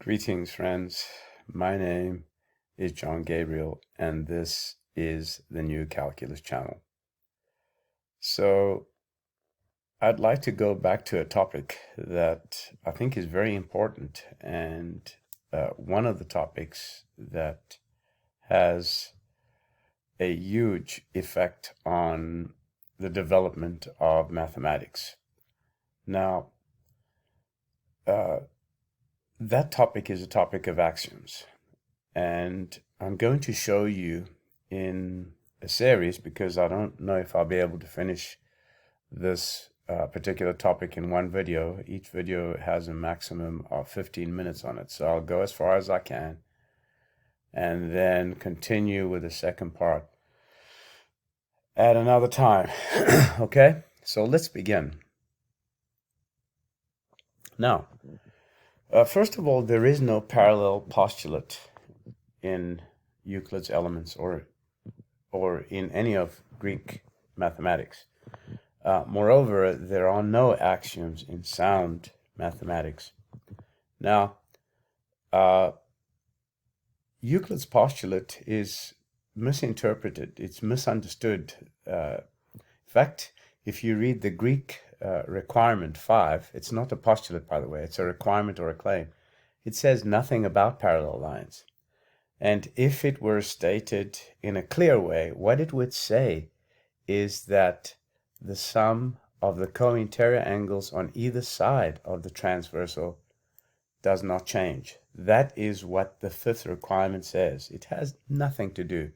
Greetings, friends. My name is John Gabriel, and this is the new Calculus channel. So, I'd like to go back to a topic that I think is very important, and one of the topics that has a huge effect on the development of mathematics. Now, that topic is a topic of axioms. And I'm going to show you in a series, because I don't know if I'll be able to finish this particular topic in one video. Each video has a maximum of 15 minutes on it. So I'll go as far as I can and then continue with the second part at another time. Okay, so let's begin. Now, first of all, there is no parallel postulate in Euclid's Elements or in any of Greek mathematics. Moreover, there are no axioms in sound mathematics. Now, Euclid's postulate is misinterpreted. It's misunderstood. In fact, if you read the Greek requirement 5, it's not a postulate, by the way, it's a requirement or a claim. It says nothing about parallel lines. And if it were stated in a clear way, what it would say is that the sum of the co-interior angles on either side of the transversal does not change. That is what the fifth requirement says. It has nothing to do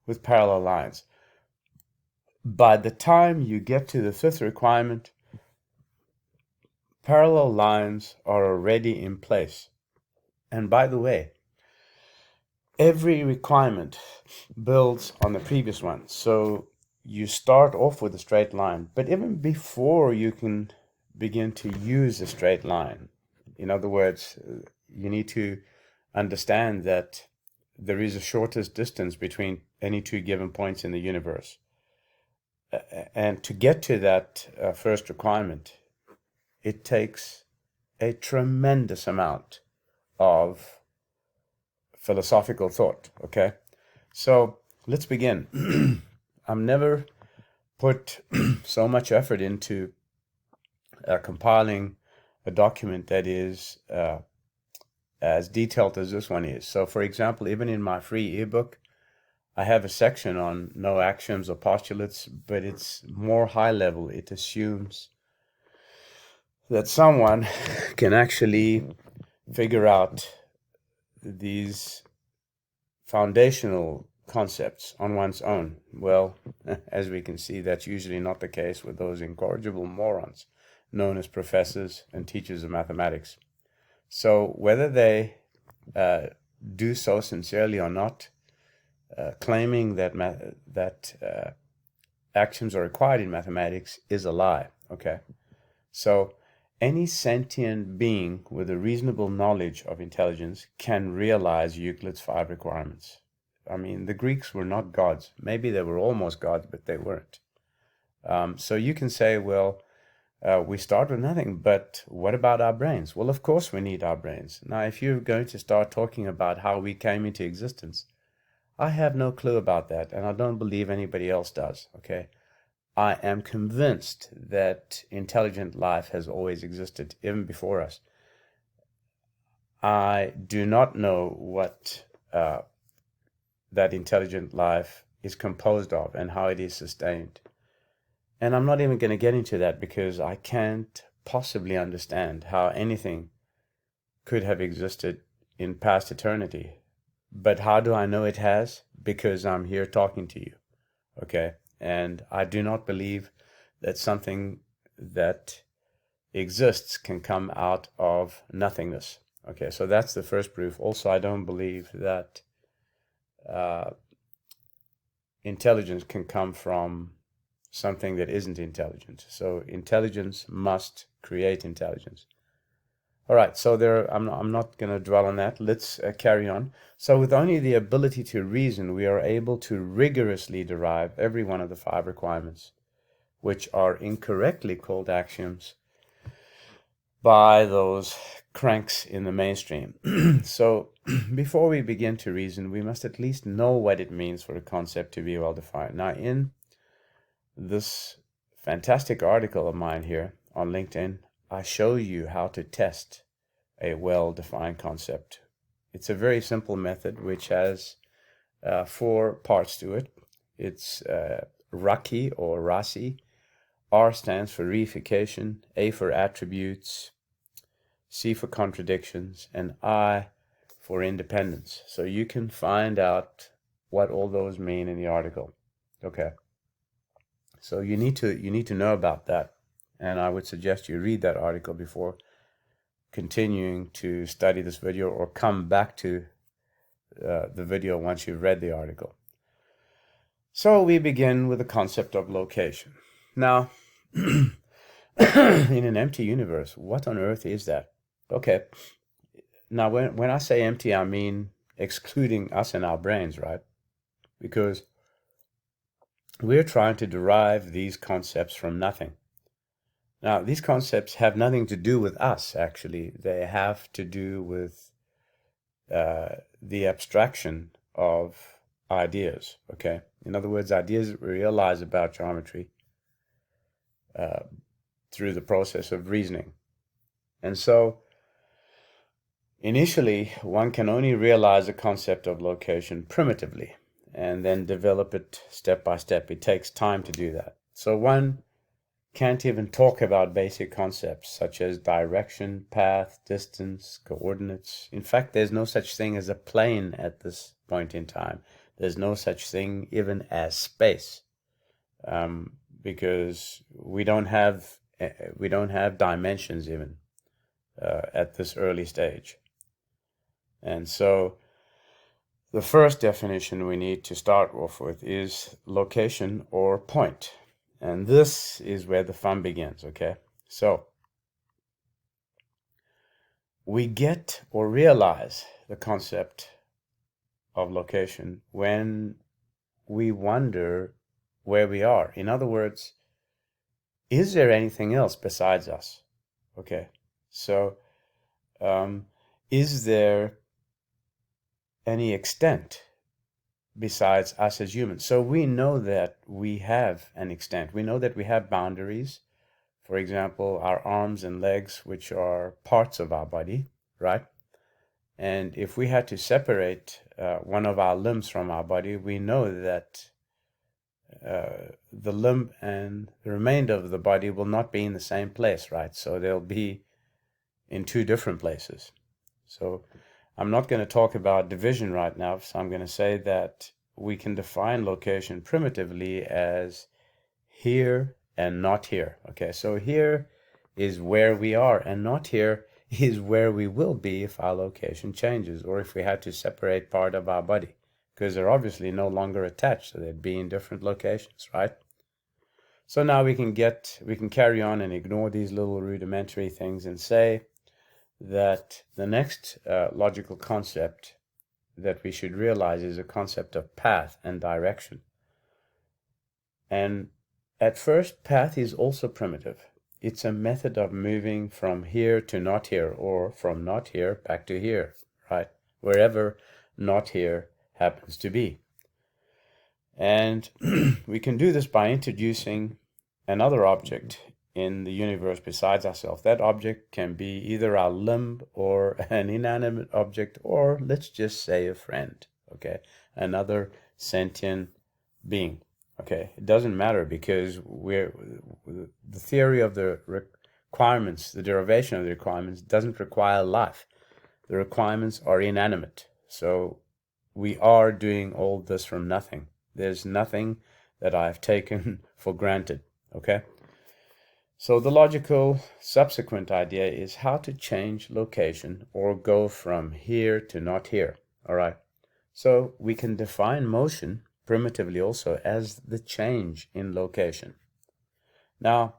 with parallel lines. By the time you get to the fifth requirement, parallel lines are already in place. And by the way, every requirement builds on the previous one. So you start off with a straight line, but even before you can begin to use a straight line, in other words, you need to understand that there is a shortest distance between any two given points in the universe. And to get to that first requirement, it takes a tremendous amount of philosophical thought. Okay, so let's begin. I've never put so much effort into compiling a document that is as detailed as this one is. So, for example, even in my free ebook, I have a section on no axioms or postulates, but it's more high level. It assumes that someone can actually figure out these foundational concepts on one's own. Well, as we can see, that's usually not the case with those incorrigible morons known as professors and teachers of mathematics. So whether they do so sincerely or not, claiming that axioms are required in mathematics is a lie. Okay, so any sentient being with a reasonable knowledge of intelligence can realize Euclid's 5 requirements. I mean, the Greeks were not gods. Maybe they were almost gods, but they weren't. So you can say, well, we start with nothing, but what about our brains? Well, of course we need our brains. Now, if you're going to start talking about how we came into existence, I have no clue about that, and I don't believe anybody else does, okay? I am convinced that intelligent life has always existed, even before us. I do not know what that intelligent life is composed of and how it is sustained. And I'm not even going to get into that because I can't possibly understand how anything could have existed in past eternity. But how do I know it has? Because I'm here talking to you, okay? And I do not believe that something that exists can come out of nothingness. Okay, so that's the first proof. Also, I don't believe that intelligence can come from something that isn't intelligent. So intelligence must create intelligence. All right, so I'm not going to dwell on that. Let's carry on. So with only the ability to reason, we are able to rigorously derive every one of the 5 requirements, which are incorrectly called axioms, by those cranks in the mainstream. So before we begin to reason, we must at least know what it means for a concept to be well defined. Now, in this fantastic article of mine here on LinkedIn, I show you how to test a well-defined concept. It's a very simple method which has 4 parts to it. It's RACI or RACI. R stands for reification, A for attributes, C for contradictions, and I for independence. So you can find out what all those mean in the article. Okay. So you need to know about that, and I would suggest you read that article before continuing to study this video, or come back to the video once you've read the article. So we begin with the concept of location. Now, in an empty universe, what on earth is that? Okay, now when I say empty, I mean excluding us and our brains, right? Because we're trying to derive these concepts from nothing. Now, these concepts have nothing to do with us, actually. They have to do with the abstraction of ideas, okay? In other words, ideas that we realize about geometry through the process of reasoning. And so, initially, one can only realize the concept of location primitively, and then develop it step by step. It takes time to do that. So one can't even talk about basic concepts such as direction, path, distance, coordinates. In fact, there's no such thing as a plane at this point in time. There's no such thing even as space, because we don't have dimensions even at this early stage. And so the first definition we need to start off with is location or point. And this is where the fun begins, okay? So we get or realize the concept of location when we wonder where we are. In other words, is there anything else besides us? Okay, so is there any extent besides us as humans? So we know that we have an extent. We know that we have boundaries. For example, our arms and legs, which are parts of our body, right? And if we had to separate one of our limbs from our body, we know that the limb and the remainder of the body will not be in the same place, right? So they'll be in 2 different places. So I'm not going to talk about division right now, so I'm going to say that we can define location primitively as here and not here. Okay, so here is where we are, and not here is where we will be if our location changes, or if we had to separate part of our body, because they're obviously no longer attached, so they'd be in different locations, right? So now we can carry on and ignore these little rudimentary things and say that the next logical concept that we should realize is a concept of path and direction. And at first, path is also primitive. It's a method of moving from here to not here, or from not here back to here, right? Wherever not here happens to be. And we can do this by introducing another object in the universe besides ourselves. That object can be either our limb or an inanimate object, or let's just say a friend, okay? Another sentient being, okay? It doesn't matter, because the theory of the requirements, the derivation of the requirements doesn't require life. The requirements are inanimate. So we are doing all this from nothing. There's nothing that I've taken for granted, okay? So the logical subsequent idea is how to change location, or go from here to not here, all right? So we can define motion primitively also as the change in location. Now,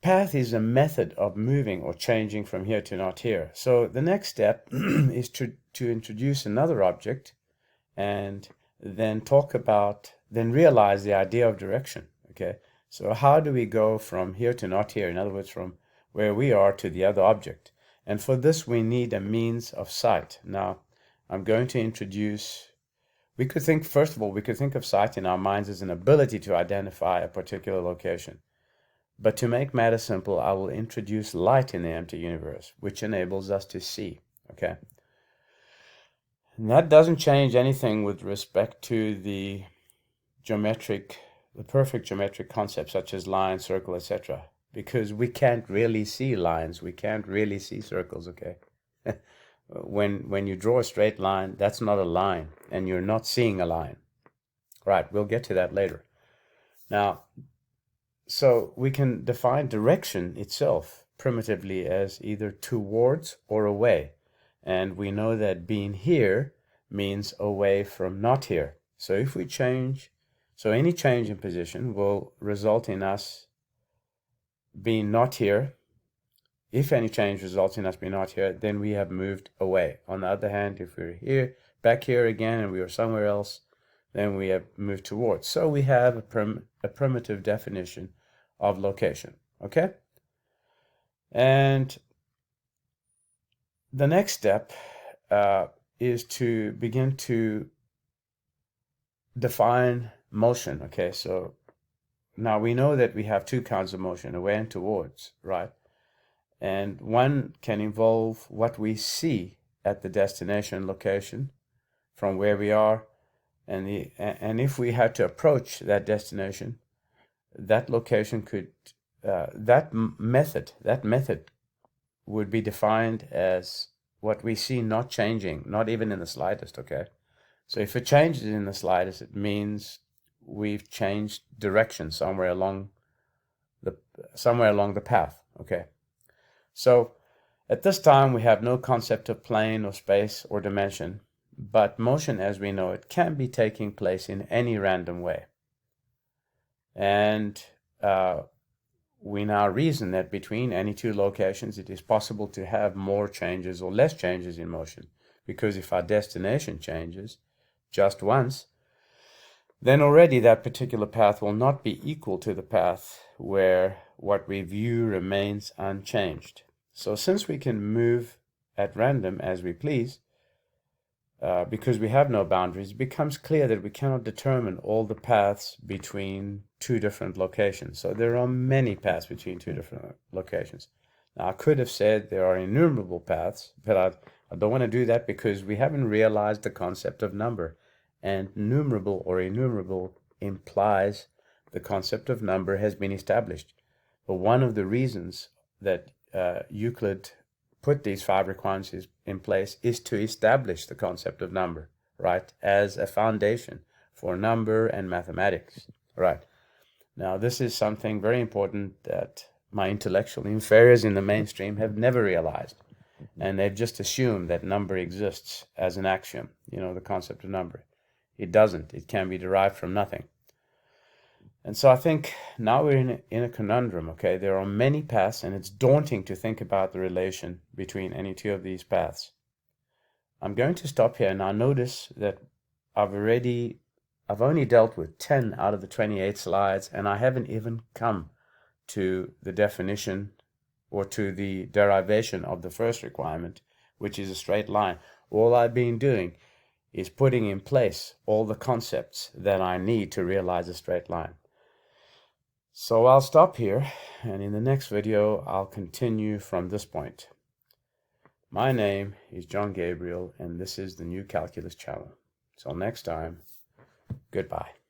path is a method of moving or changing from here to not here. So the next step is to introduce another object, and then realize the idea of direction, okay? So how do we go from here to not here? In other words, from where we are to the other object. And for this, we need a means of sight. Now, I'm going to introduce, we could think, first of all, we could think of sight in our minds as an ability to identify a particular location. But to make matters simple, I will introduce light in the empty universe, which enables us to see, okay? And that doesn't change anything with respect to the perfect geometric concepts such as line, circle, etc. Because we can't really see lines, we can't really see circles, okay? When you draw a straight line, that's not a line, and you're not seeing a line. Right, we'll get to that later. Now, so we can define direction itself primitively as either towards or away. And we know that being here means away from not here. So if we change, so any change in position will result in us being not here. If any change results in us being not here, then we have moved away. On the other hand, if we're here, back here again, and we are somewhere else, then we have moved towards. So we have a primitive definition of location, okay? And the next step is to begin to define motion, okay? So now we know that we have two kinds of motion, away and towards, right? And one can involve what we see at the destination location from where we are, and if we had to approach that destination, that location could, that method would be defined as what we see not changing, not even in the slightest, okay? So if it changes in the slightest, it means we've changed direction somewhere along the path, okay? So at this time, we have no concept of plane or space or dimension, but motion as we know it can be taking place in any random way. And we now reason that between any two locations, it is possible to have more changes or less changes in motion, because if our destination changes just once, then already that particular path will not be equal to the path where what we view remains unchanged. So since we can move at random as we please, because we have no boundaries, it becomes clear that we cannot determine all the paths between two different locations. So there are many paths between two different locations. Now, I could have said there are innumerable paths, but I don't want to do that because we haven't realized the concept of number. And numerable or innumerable implies the concept of number has been established. But one of the reasons that Euclid put these 5 requirements in place is to establish the concept of number, right, as a foundation for number and mathematics, right? Now, this is something very important that my intellectual inferiors in the mainstream have never realized, and they've just assumed that number exists as an axiom, the concept of number. It doesn't. It can be derived from nothing. And so I think now we're in a conundrum, okay? There are many paths, and it's daunting to think about the relation between any two of these paths. I'm going to stop here. Now notice that I've only dealt with 10 out of the 28 slides, and I haven't even come to the definition or to the derivation of the first requirement, which is a straight line. All I've been doing is putting in place all the concepts that I need to realize a straight line. So I'll stop here, and in the next video, I'll continue from this point. My name is John Gabriel, and this is the New Calculus Channel. Till next time, goodbye.